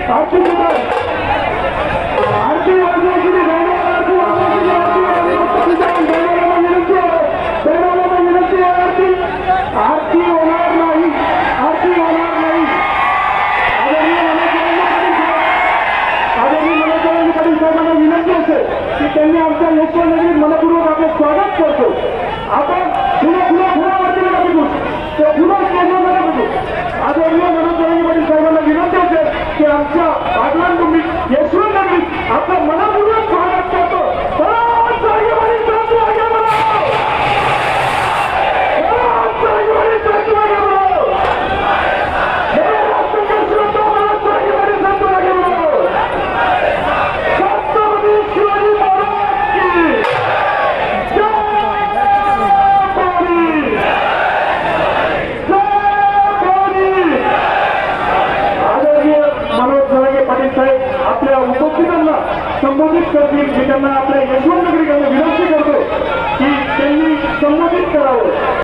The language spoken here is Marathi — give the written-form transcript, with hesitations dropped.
आरती होणार नाही, आरती होणार नाही. आदरणीय मनोज पाटील साहेबांना विनंती असेल की त्यांनी आमच्या यशवंतनगरीत मनपूर्वक आपले स्वागत करतो. आपण फुलावरती नका बघू, ते फुलं स्टेजवर नका बघू. आदरणीय मनोज पाटील साहेबांना विनंती असेल की आमच्या पाटलांभूमी यशवंतनगरीत आपलं मनपूर्वक स्वागत करतो. आपल्या उपस्थितांना संबोधित करतील, जे त्यांना आपल्या यशवंत